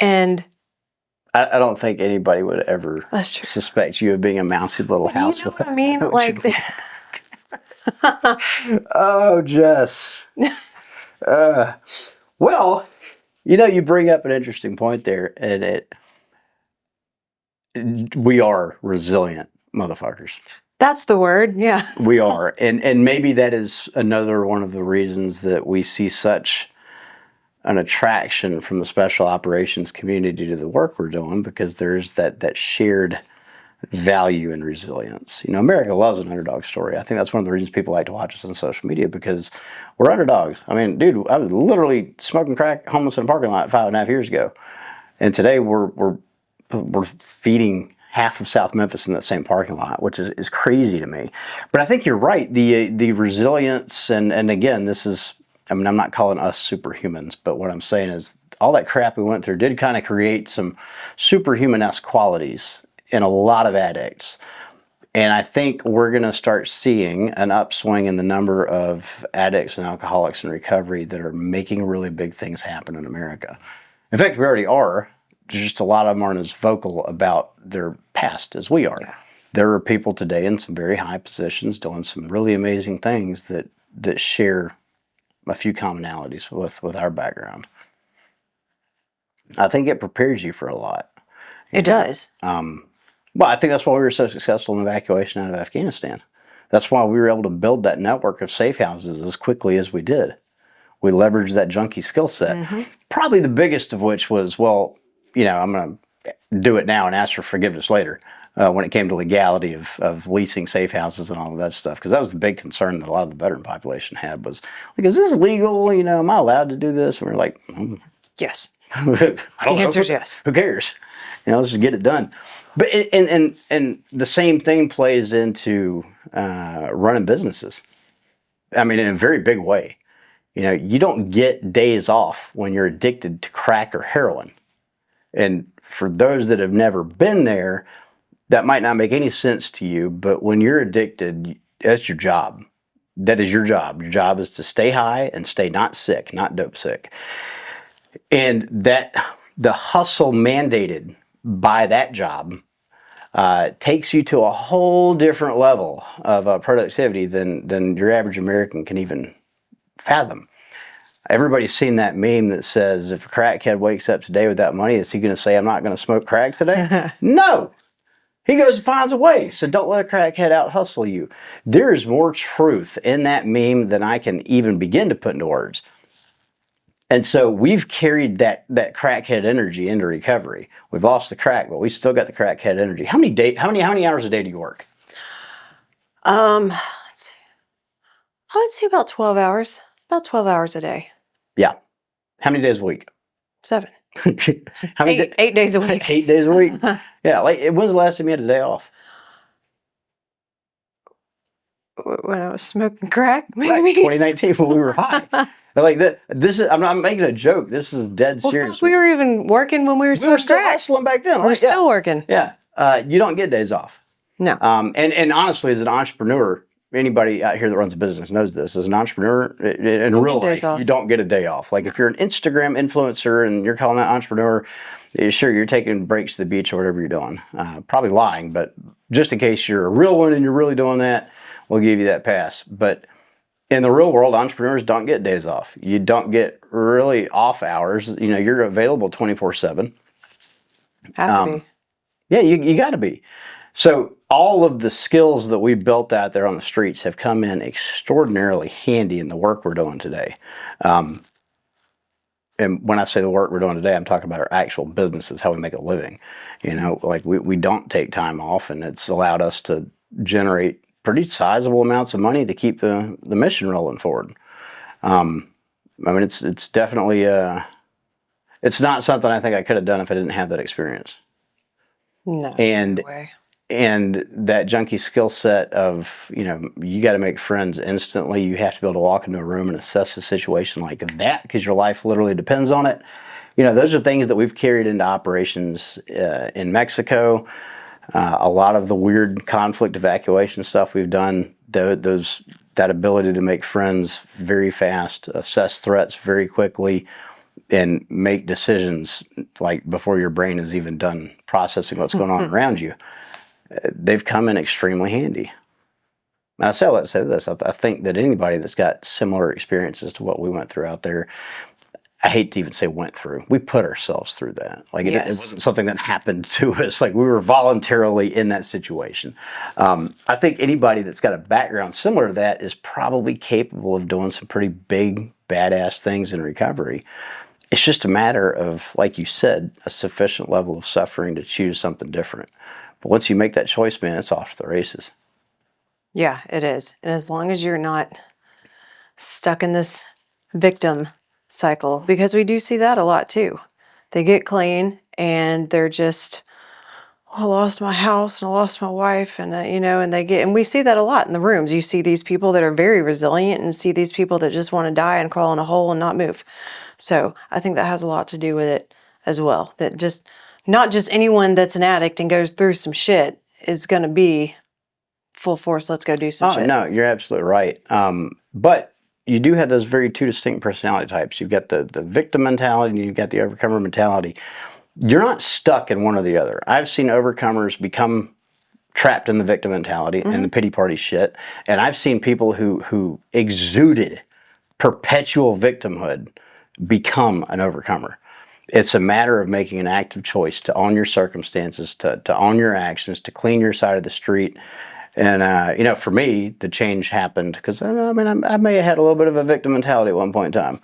And I don't think anybody would ever suspect you of being a mousy little housewife. You know what I mean? Like, oh, Jess. Well, you bring up an interesting point there, and we are resilient motherfuckers. That's the word, yeah. We are, and maybe that is another one of the reasons that we see such an attraction from the special operations community to the work we're doing, because there's that shared value in resilience. America loves an underdog story. I think that's one of the reasons people like to watch us on social media, because we're underdogs. I mean, dude, I was literally smoking crack homeless in a parking lot 5.5 years ago, and today we're feeding half of South Memphis in that same parking lot, which is crazy to me. But I think you're right. The resilience, and again, I'm not calling us superhumans, but what I'm saying is all that crap we went through did kind of create some superhuman-esque qualities in a lot of addicts. And I think we're going to start seeing an upswing in the number of addicts and alcoholics in recovery that are making really big things happen in America. In fact, we already are. Just a lot of them aren't as vocal about their past as we are. Yeah. There are people today in some very high positions doing some really amazing things that share a few commonalities with our background. I think it prepares you for a lot. It does. Well, I think that's why we were so successful in evacuation out of Afghanistan. That's why we were able to build that network of safe houses as quickly as we did. We leveraged that junkie skill set. Mm-hmm. Probably the biggest of which was, I'm going to do it now and ask for forgiveness later when it came to legality of leasing safe houses and all of that stuff. Because that was the big concern that a lot of the veteran population had was, like, is this legal? Am I allowed to do this? And we're like, yes. I don't know. The answer is yes. Who cares? Let's just get it done. But and the same thing plays into running businesses. I mean, in a very big way. You don't get days off when you're addicted to crack or heroin. And for those that have never been there, that might not make any sense to you. But when you're addicted, that's your job. That is your job. Your job is to stay high and stay not sick, not dope sick. And that the hustle mandated by that job takes you to a whole different level of productivity than your average American can even fathom. Everybody's seen that meme that says, if a crackhead wakes up today without money, is he going to say, I'm not going to smoke crack today? No! He goes and finds a way. So don't let a crackhead out hustle you. There is more truth in that meme than I can even begin to put into words. And so we've carried that crackhead energy into recovery. We've lost the crack, but we still got the crackhead energy. How many hours a day do you work? Let's see. I would say about 12 hours. About 12 hours a day. Yeah. How many days a week? 7. How many? 8 days a week. 8 days a week. Yeah. Like, when's the last time you had a day off? When I was smoking crack, Right, maybe. 2019 when we were high. Like this is. I'm not making a joke. This is dead Well, serious. we were even working when we were We were smoking still crack. hustling back then. We're Right? still working. Yeah. You don't get days off. No. And honestly, as an entrepreneur, anybody out here that runs a business knows this. As an entrepreneur, in real days life, off. you don't get a day off. Like if you're an Instagram influencer and you're calling that entrepreneur, sure, you're taking breaks to the beach or whatever you're doing. Probably lying, but just in case you're a real one and you're really doing that, we'll give you that pass. But in the real world, entrepreneurs don't get days off. You don't get really off hours. You know, you're available 24/7. Have to be. Yeah, you got to be. So all of the skills that we built out there on the streets have come in extraordinarily handy in the work we're doing today. And when I say the work we're doing today, I'm talking about our actual businesses, how we make a living. You know, like we don't take time off, and it's allowed us to generate pretty sizable amounts of money to keep the mission rolling forward. I mean, it's definitely it's not something I think I could have done if I didn't have that experience. No. And no way. and that junkie skill set of, you know, you got to make friends instantly. You have to be able to walk into a room and assess a situation like that because your life literally depends on it. You know, those are things that we've carried into operations in Mexico. A lot of the weird conflict evacuation stuff we've done, that ability to make friends very fast, assess threats very quickly, and make decisions like before your brain is even done processing what's going on around you. They've come in extremely handy. And I say all that to say this. I think that anybody that's got similar experiences to what we went through out there, I hate to even say went through. We put ourselves through that. Like it wasn't something that happened to us. Like we were voluntarily in that situation. I think anybody that's got a background similar to that is probably capable of doing some pretty big, badass things in recovery. It's just a matter of, like you said, a sufficient level of suffering to choose something different. But once you make that choice, man, it's off to the races. Yeah, it is. And as long as you're not stuck in this victim cycle, because we do see that a lot too. They get clean and they're just, oh, I lost my house and I lost my wife, and you know, and we see that a lot in the rooms. You see these people that are very resilient and see these people that just want to die and crawl in a hole and not move. So I think that has a lot to do with it as well. That just not just anyone that's an addict and goes through some shit is going to be full force. Let's go do some shit. No, you're absolutely right. But you do have those very two distinct personality types. You've got the victim mentality and you've got the overcomer mentality. You're not stuck in one or the other. I've seen overcomers become trapped in the victim mentality and the pity party shit. And I've seen people who exuded perpetual victimhood become an overcomer. It's a matter of making an active choice to own your circumstances, to own your actions, to clean your side of the street. And, you know, for me, the change happened because, I mean, I may have had a little bit of a victim mentality at one point in time.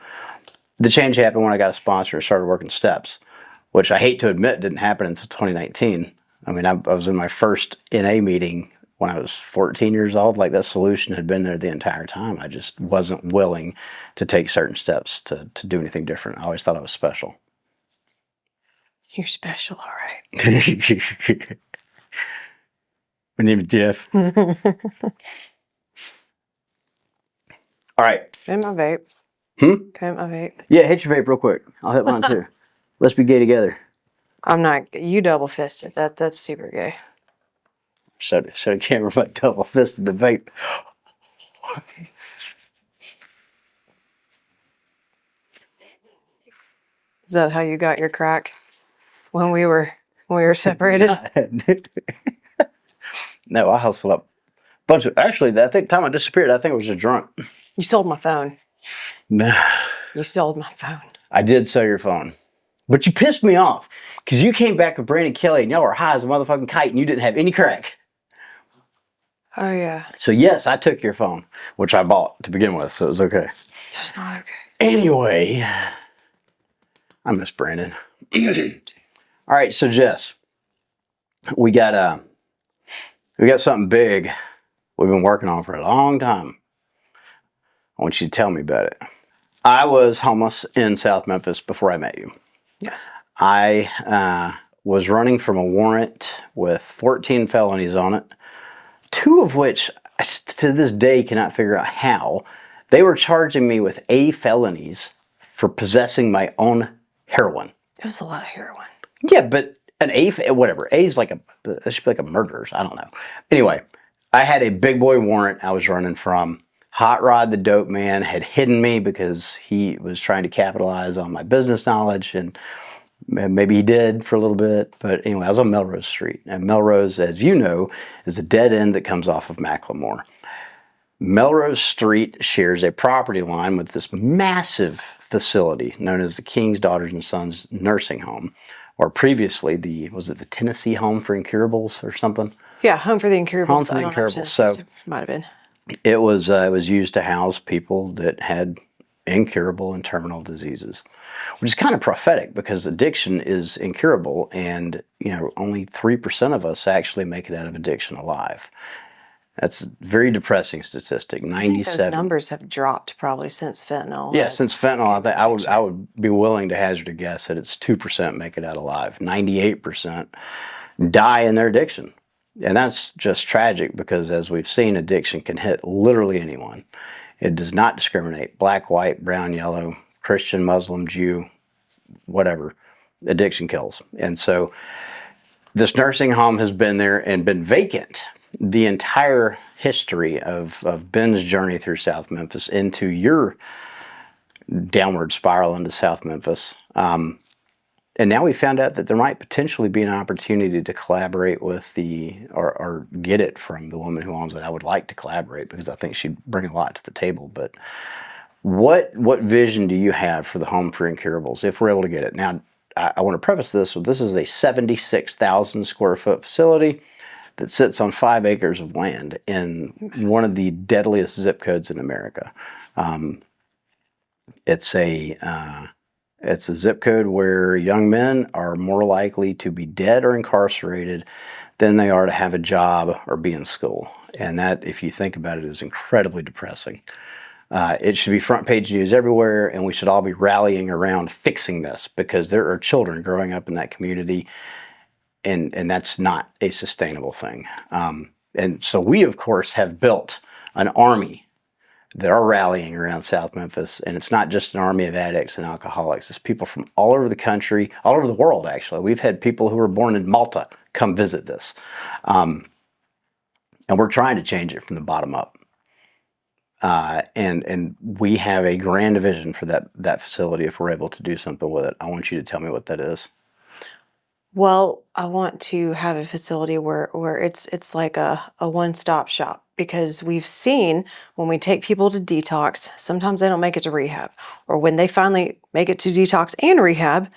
The change happened when I got a sponsor and started working steps, which I hate to admit didn't happen until 2019. I mean, I was in my first NA meeting when I was 14 years old. Like, that solution had been there the entire time. I just wasn't willing to take certain steps to do anything different. I always thought I was special. You're special, all right. My name is Jeff. All right. Hit my vape. Hmm? Hit my vape. Yeah, hit your vape real quick. I'll hit mine too. Let's be gay together. I'm not. You double fisted. That's super gay. Show the camera my double fisted the vape. Is that how you got your crack when we were separated? No, I hustled up a bunch of. Actually, I think the time I disappeared, I think I was just drunk. You sold my phone. No, You sold my phone. I did sell your phone, but you pissed me off because you came back with Brandon Kelly and y'all were high as a motherfucking kite and you didn't have any crack. Oh yeah. So yes, I took your phone, which I bought to begin with, so it was okay. That's not okay. Anyway, I miss Brandon. All right, so Jess, we got something big we've been working on for a long time. I want you to tell me about it. I was homeless in South Memphis before I met you. Yes. I was running from a warrant with 14 felonies on it, 2 of which I to this day cannot figure out how. They were charging me with A felonies for possessing my own heroin. It was a lot of heroin. Yeah, but an A, whatever. A is like it should be like a murderer's. I don't know. Anyway, I had a big boy warrant I was running from. Hot Rod, the dope man, had hidden me because he was trying to capitalize on my business knowledge, and maybe he did for a little bit. But anyway, I was on Melrose Street. And Melrose, as you know, is a dead end that comes off of Macklemore. Melrose Street shares a property line with this massive facility known as the King's Daughters and Sons Nursing Home, or previously was it the Tennessee Home for Incurables or something? Yeah, Home for the Incurables. Home for the Incurables. So it might have been. it was used to house people that had incurable and terminal diseases, which is kind of prophetic because addiction is incurable, and only 3% of us actually make it out of addiction alive. That's a very depressing statistic. 97. Those numbers have dropped probably since fentanyl. Yeah, since fentanyl, I would be willing to hazard a guess that it's 2% make it out alive. 98% die in their addiction. And that's just tragic because, as we've seen, addiction can hit literally anyone. It does not discriminate. Black, white, brown, yellow, Christian, Muslim, Jew, whatever. Addiction kills. And so this nursing home has been there and been vacant the entire history of Ben's journey through South Memphis into your downward spiral into South Memphis. And now we found out that there might potentially be an opportunity to collaborate with or get it from the woman who owns it. I would like to collaborate because I think she'd bring a lot to the table. But what vision do you have for the Home for Incurables if we're able to get it? Now, I want to preface this with this is a 76,000 square foot facility that sits on 5 acres of land in one of the deadliest zip codes in America. It's a zip code where young men are more likely to be dead or incarcerated than they are to have a job or be in school. And that, if you think about it, is incredibly depressing. It should be front page news everywhere, and we should all be rallying around fixing this because there are children growing up in that community, and that's not a sustainable thing. And so we, of course, have built an army that are rallying around South Memphis, and it's not just an army of addicts and alcoholics. It's people from all over the country, all over the world, actually. We've had people who were born in Malta come visit this. And we're trying to change it from the bottom up. And we have a grand vision for that facility if we're able to do something with it. I want you to tell me what that is. Well, I want to have a facility where it's like a one-stop shop, because we've seen when we take people to detox, sometimes they don't make it to rehab, or when they finally make it to detox and rehab,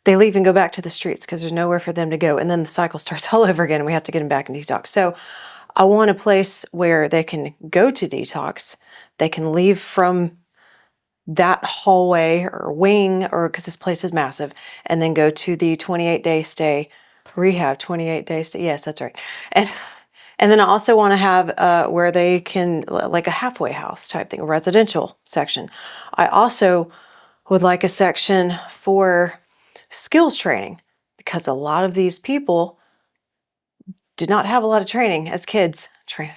they leave and go back to the streets because there's nowhere for them to go. And then the cycle starts all over again and we have to get them back in detox. So I want a place where they can go to detox, they can leave from that hallway or wing, or because this place is massive, and then go to the 28-day stay rehab, 28-day stay. Yes, that's right. And then I also want to have where they can, like a halfway house type thing, a residential section. I also would like a section for skills training, because a lot of these people did not have a lot of training as kids.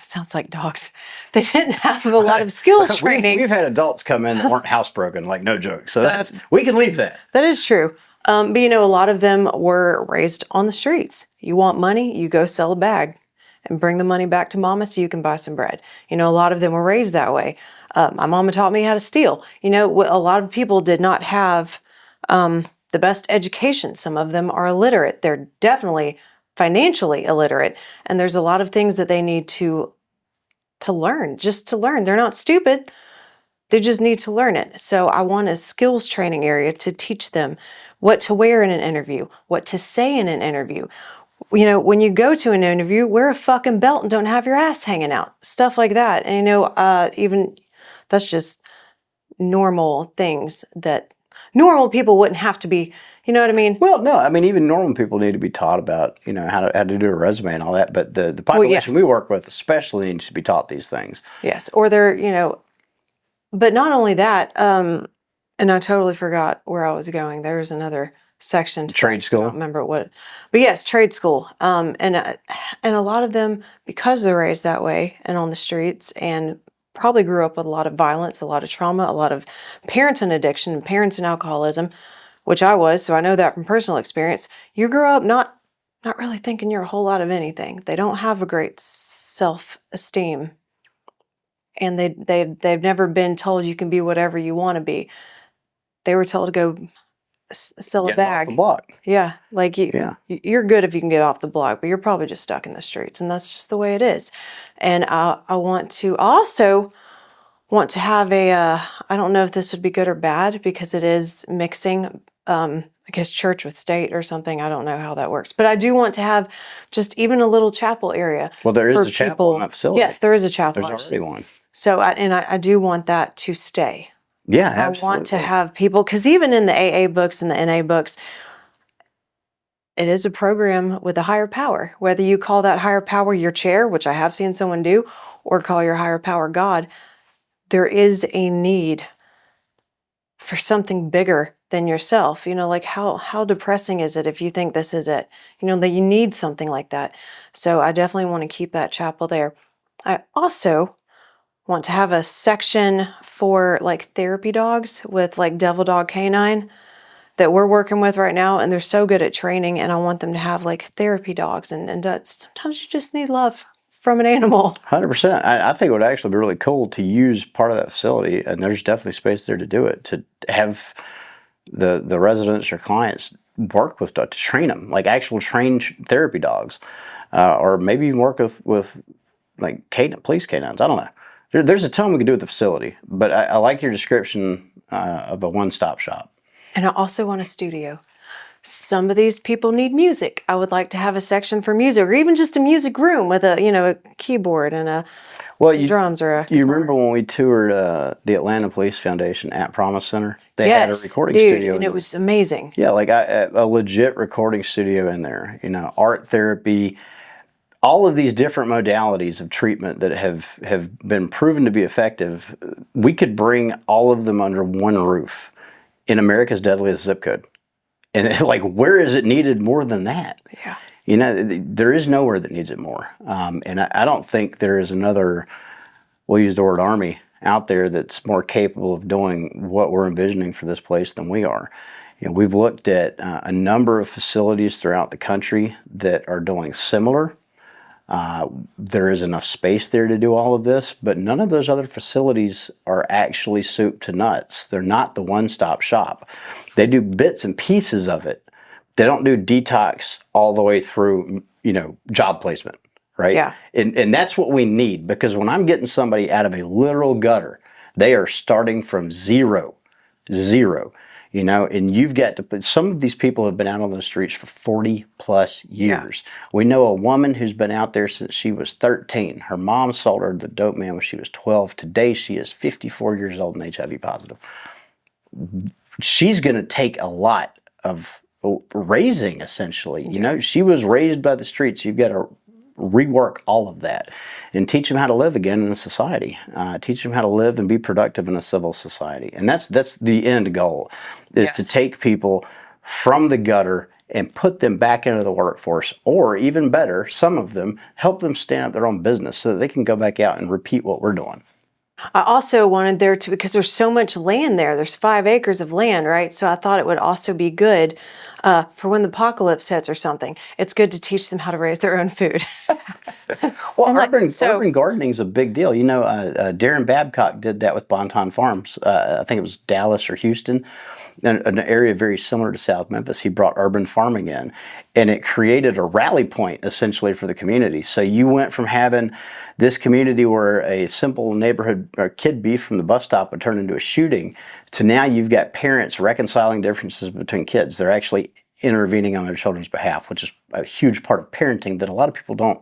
Sounds like dogs. They didn't have a lot of skills training. We've had adults come in that weren't housebroken, like no joke. So we can leave that. That is true. But a lot of them were raised on the streets. You want money, you go sell a bag and bring the money back to mama so you can buy some bread. A lot of them were raised that way. My mama taught me how to steal. A lot of people did not have the best education. Some of them are illiterate. They're definitely financially illiterate, and there's a lot of things that they need to learn, just to learn. They're not stupid, they just need to learn it. So I want a skills training area to teach them what to wear in an interview, what to say in an interview. When you go to an interview, wear a fucking belt and don't have your ass hanging out, stuff like that. And even that's just normal things that normal people wouldn't have to be You know what I mean? Well, no, I mean, even normal people need to be taught about, how to do a resume and all that. But the population yes. we work with especially needs to be taught these things. Yes. Or but not only that, and I totally forgot where I was going. There was another section to Trade that. I school. don't remember what, but yes, trade school. And a lot of them, because they're raised that way and on the streets, and probably grew up with a lot of violence, a lot of trauma, a lot of parents in addiction, and parents in alcoholism, which I was. So I know that from personal experience. You grow up not really thinking you're a whole lot of anything. They don't have a great self-esteem, and they've never been told you can be whatever you want to be. They were told to go sell a Getting off bag. the block. Yeah, like Yeah. you're good if you can get off the block, but you're probably just stuck in the streets, and that's just the way it is. And I also want to have I don't know if this would be good or bad, because it is mixing, I guess, church with state or something. I don't know how that works, but I do want to have just even a little chapel area. Well, there is for a chapel in that facility. Yes, there is a chapel. There's already one. So I do want that to stay. Yeah, I absolutely. want to have people, because even in the AA books and the NA books, it is a program with a higher power. Whether you call that higher power your chair, which I have seen someone do, or call your higher power God, there is a need for something bigger than yourself. Like how depressing is it if you think this is it? That you need something like that. So I definitely want to keep that chapel there. I also want to have a section for like therapy dogs with like Devil Dog Canine that we're working with right now, and they're so good at training, and I want them to have like therapy dogs, and sometimes you just need love from an animal. 100%. I think it would actually be really cool to use part of that facility, and there's definitely space there to do it, to have the residents or clients work with dogs, to train them, like actual trained therapy dogs, or maybe even work with like police canines. I don't know. There's a ton we could do with the facility, but I like your description of a one-stop shop. And I also want a studio. Some of these people need music. I would like to have a section for music, or even just a music room with a keyboard and some drums or a You remember when we toured the Atlanta Police Foundation at Promise Center? They had a Yes, recording dude, studio, and it was amazing. Yeah, like a legit recording studio in there. Art therapy, all of these different modalities of treatment that have been proven to be effective. We could bring all of them under one roof in America's deadliest zip code. And like, where is it needed more than that? Yeah. There is nowhere that needs it more. And I don't think there is another, we'll use the word army, out there that's more capable of doing what we're envisioning for this place than we are. We've looked at a number of facilities throughout the country that are doing similar. There is enough space there to do all of this, but none of those other facilities are actually soup to nuts. They're not the one-stop shop. They do bits and pieces of it. They don't do detox all the way through, job placement, right? Yeah. And that's what we need, because when I'm getting somebody out of a literal gutter, they are starting from zero. And you've got to put, some of these people have been out on the streets for 40 plus years. Yeah. We know a woman who's been out there since she was 13. Her mom sold her the dope man when she was 12. Today she is 54 years old and HIV positive. She's going to take a lot of raising, essentially. She was raised by the streets. You've got to rework all of that and teach them how to live again in a society. Teach them how to live and be productive in a civil society. And that's the end goal, is to take people from the gutter and put them back into the workforce, or even better, some of them, help them stand up their own business so that they can go back out and repeat what we're doing. I also wanted there to, because there's so much land there, there's 5 acres of land, right? So I thought it would also be good for when the apocalypse hits or something. It's good to teach them how to raise their own food. Well, urban gardening is a big deal. Darren Babcock did that with Bonton Farms. I think it was Dallas or Houston, an area very similar to South Memphis. He brought urban farming in, and it created a rally point essentially for the community. So you went from having this community where a simple neighborhood or kid beef from the bus stop would turn into a shooting, to now you've got parents reconciling differences between kids. They're actually intervening on their children's behalf, which is a huge part of parenting that a lot of people don't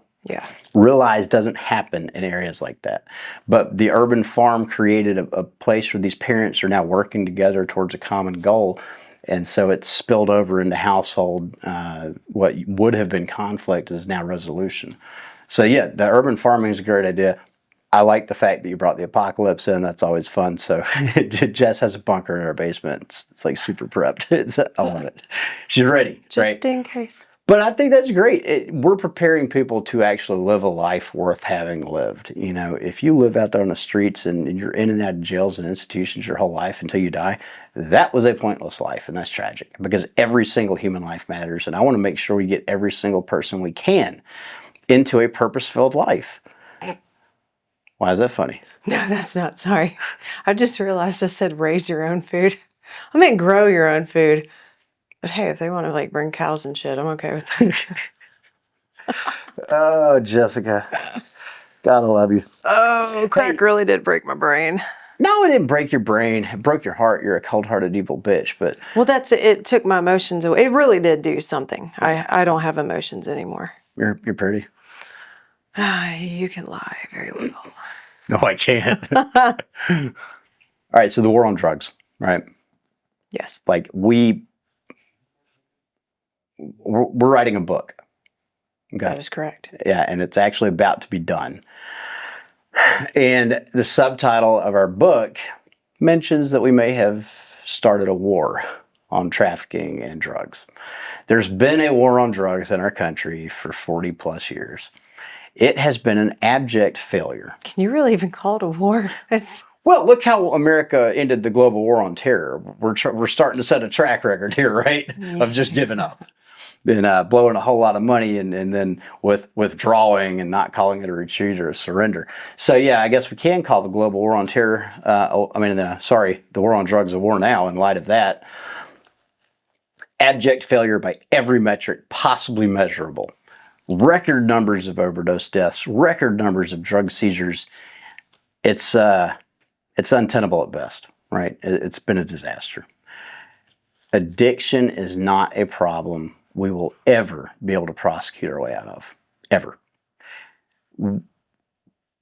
realize doesn't happen in areas like that. But the urban farm created a place where these parents are now working together towards a common goal. And so it's spilled over into household. What would have been conflict is now resolution. So yeah, the urban farming is a great idea. I like the fact that you brought the apocalypse in. That's always fun. So Jess has a bunker in her basement. It's like super prepped. I love it. She's ready, right? Just in case. But I think that's great. We're preparing people to actually live a life worth having lived. You know, if you live out there on the streets and you're in and out of jails and institutions your whole life until you die, that was a pointless life, and that's tragic because every single human life matters. And I want to make sure we get every single person we can into a purpose-filled life. Why is that funny? No, that's not. Sorry. I just realized I said raise your own food. I meant grow your own food. But hey, if they want to like bring cows and shit, I'm okay with that. Oh, Jessica. Gotta love you. Oh, crack really did break my brain. No, it didn't break your brain. It broke your heart. You're a cold-hearted, evil bitch. But Well, it took my emotions away. It really did do something. I don't have emotions anymore. you're pretty. You can lie very well. No, I can't. All right, so the war on drugs, right? Yes. Like we're writing a book. Okay. That is correct. Yeah, and it's actually about to be done. And the subtitle of our book mentions that we may have started a war on trafficking and drugs. There's been a war on drugs in our country for 40 plus years. It has been an abject failure. Can you really even call it a war? It's Well, look how America ended the global war on terror. We're starting to set a track record here, right? Of just giving up and blowing a whole lot of money and then withdrawing and not calling it a retreat or a surrender. So yeah, I guess we can call the global war on terror, the war on drugs a war now in light of that. Abject failure by every metric possibly measurable. Record numbers of overdose deaths, record numbers of drug seizures. It's untenable at best, right? It's been a disaster. Addiction is not a problem we will ever be able to prosecute our way out of, ever.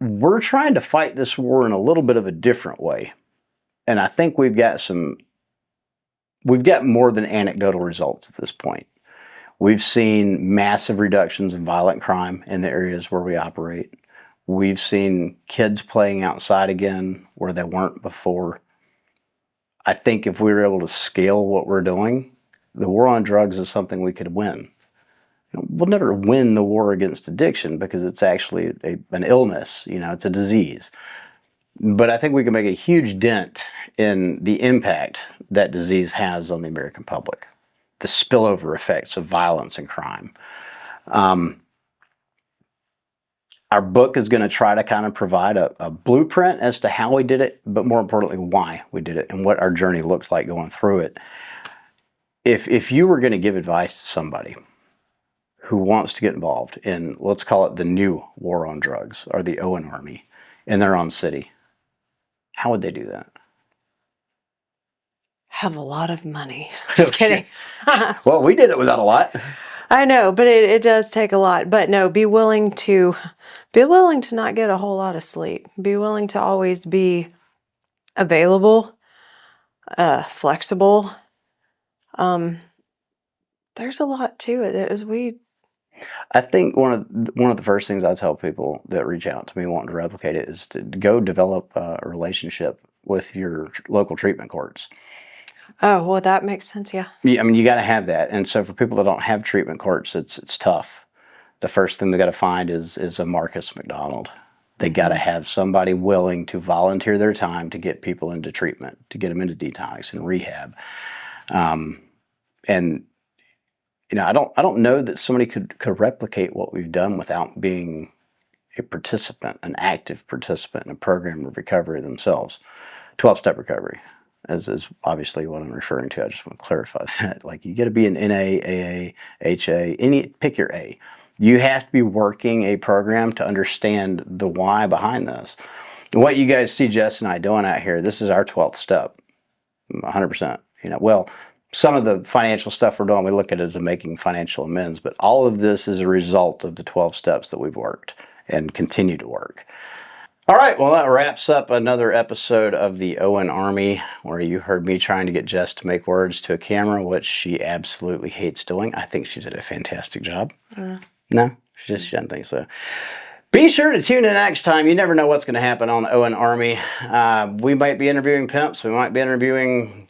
We're trying to fight this war in a little bit of a different way. And I think we've got more than anecdotal results at this point. We've seen massive reductions in violent crime in the areas where we operate. We've seen kids playing outside again where they weren't before. I think if we were able to scale what we're doing, the war on drugs is something we could win. We'll never win the war against addiction because it's actually an illness, it's a disease. But I think we can make a huge dent in the impact that disease has on the American public, the spillover effects of violence and crime. Our book is going to try to kind of provide a blueprint as to how we did it, but more importantly, why we did it and what our journey looks like going through it. If you were going to give advice to somebody who wants to get involved in, let's call it the new war on drugs or the Owen Army in their own city, how would they do that? have a lot of money. Just kidding. Well, we did it without a lot. I know, but it does take a lot. But no, be willing to not get a whole lot of sleep. Be willing to always be available, flexible. There's a lot to it. I think one of the first things I tell people that reach out to me wanting to replicate it is to go develop a relationship with your local treatment courts. Oh, well, that makes sense, yeah. Yeah, I mean, you got to have that. And so for people that don't have treatment courts, it's tough. The first thing they got to find is a Marcus McDonald. They got to have somebody willing to volunteer their time to get people into treatment, to get them into detox and rehab. And I don't know that somebody could replicate what we've done without being a participant, an active participant in a program of recovery themselves. 12-step recovery is obviously what I'm referring to. I just want to clarify that. Like, you got to be an NA, AA, HA, pick your A. You have to be working a program to understand the why behind this. What you guys see Jess and I doing out here, this is our 12th step, 100%. Well, some of the financial stuff we're doing, we look at it as making financial amends, but all of this is a result of the 12 steps that we've worked and continue to work. All right, well, that wraps up another episode of the Owen Army, where you heard me trying to get Jess to make words to a camera, which she absolutely hates doing. I think she did a fantastic job. No, she doesn't think so. Be sure to tune in next time. You never know what's going to happen on the Owen Army. We might be interviewing pimps. We might be interviewing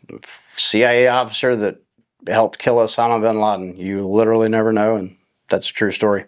CIA officer that helped kill Osama bin Laden. You literally never know, and that's a true story.